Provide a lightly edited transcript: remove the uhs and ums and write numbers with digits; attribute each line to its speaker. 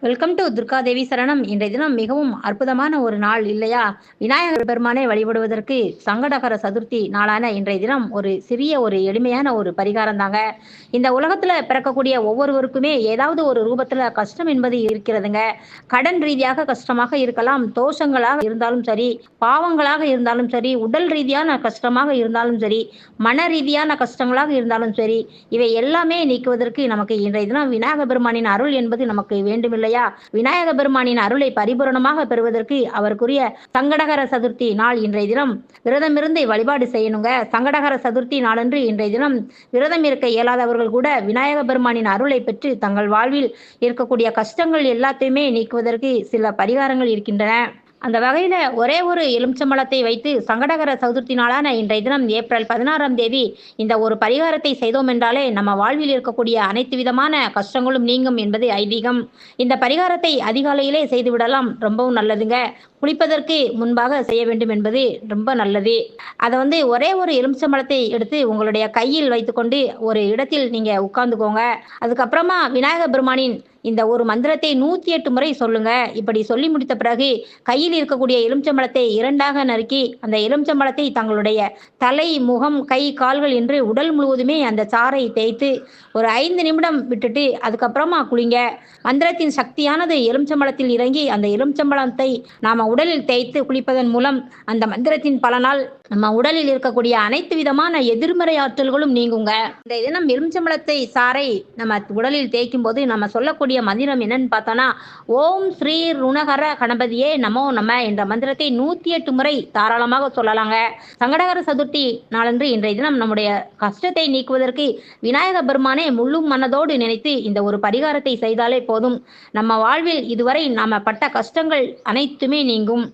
Speaker 1: Welcome to Durgadevi சரணம். இன்றைய தினம் மிகவும் அற்புதமான ஒரு நாள் இல்லையா? விநாயகர் பெருமானை வழிபடுவதற்கு சங்கடகர சதுர்த்தி நாளான இன்றைய தினம் ஒரு எளிமையான ஒரு பரிகாரம் தாங்க. இந்த உலகத்துல பிறக்கக்கூடிய ஒவ்வொருவருக்குமே ஏதாவது ஒரு ரூபத்துல கஷ்டம் என்பது இருக்கிறதுங்க. கடன் ரீதியாக கஷ்டமாக இருக்கலாம், தோஷங்களாக இருந்தாலும் சரி, பாவங்களாக இருந்தாலும் சரி, உடல் ரீதியான கஷ்டமாக இருந்தாலும் சரி, மன ரீதியான கஷ்டங்களாக இருந்தாலும் சரி, இவை எல்லாமே நீக்குவதற்கு நமக்கு இன்றைய தினம் விநாயகர் பெருமானின் அருள் என்பது நமக்கு வேண்டுமில்லை இல்லையா? விநாயக பெருமானின் அருளை பரிபூரணமாக பெறுவதற்கு அவருக்குரிய சங்கடகர சதுர்த்தி நாள் இன்றைய தினம் விரதமிருந்து வழிபாடு செய்யணுங்க. சங்கடகர சதுர்த்தி நாளன்று இன்றைய தினம் விரதம் இருக்க இயலாதவர்கள் கூட விநாயக பெருமானின் அருளை பெற்று தங்கள் வாழ்வில் இருக்கக்கூடிய கஷ்டங்கள் எல்லாத்தையுமே நீக்குவதற்கு சில பரிகாரங்கள் இருக்கின்றன. அந்த வகையில ஒரே ஒரு எலுமிச்சம்பழத்தை வைத்து சங்கடகர சதுர்த்தி நாளான இன்றைய தினம் ஏப்ரல் 16ஆம் தேதி இந்த ஒரு பரிகாரத்தை செய்தோம் என்றாலே நம்ம வாழ்வில் இருக்கக்கூடிய அனைத்து விதமான கஷ்டங்களும் நீங்கும் என்பது ஐதீகம். இந்த பரிகாரத்தை அதிகாலையிலே செய்துவிடலாம், ரொம்பவும் நல்லதுங்க. குளிப்பதற்கு முன்பாக செய்ய வேண்டும் என்பது ரொம்ப நல்லது. அதை ஒரே ஒரு எலுமிச்சம்பழத்தை எடுத்து உங்களுடைய கையில் வைத்துக்கொண்டு ஒரு இடத்தில் நீங்க உட்கார்ந்துக்கோங்க. அதுக்கப்புறமா விநாயக பெருமானின் இந்த ஒரு மந்திரத்தை 108 முறை சொல்லுங்க. இப்படி சொல்லி முடித்த பிறகு கையில் இருக்கக்கூடிய எலுமிச்சம்பழத்தை இரண்டாக நறுக்கி அந்த எலுமிச்சம்பழத்தை தங்களுடைய தலை, முகம், கை, கால்கள் என்று உடல் முழுவதுமே அந்த சாறை தேய்த்து ஒரு 5 நிமிடம் விட்டுட்டு அதுக்கப்புறமா குளிங்க. மந்திரத்தின் சக்தியானது எலுமிச்சம்பழத்தில் இறங்கி அந்த எலுமிச்சம்பழத்தை நாம உடலில் தேய்த்து குளிப்பதன் மூலம் அந்த மந்திரத்தின் பலனால் நம்ம உடலில் இருக்கக்கூடிய அனைத்து விதமான எதிர்மறை ஆற்றல்களும் நீங்குங்க. இந்த தினம் எலுமிச்சம்பழத்தை சாறை நம்ம உடலில் தேய்க்கும் போது நம்ம சொல்லக்கூடிய மந்திரம் என்னன்னு பார்த்தோம்னா, ஓம் ஸ்ரீ ருணகர கணபதியே நமோ நம என்ற மந்திரத்தை 108 முறை தாராளமாக சொல்லலாங்க. சங்கடகர சதுர்த்தி நாளன்று இன்றைய தினம் நம்முடைய கஷ்டத்தை நீக்குவதற்கு விநாயக பெருமானே முழு மனதோடு நினைத்து இந்த ஒரு பரிகாரத்தை செய்தாலே போதும். நம்ம வாழ்வில் இதுவரை நாம பட்ட கஷ்டங்கள் அனைத்துமே நீங்கும்.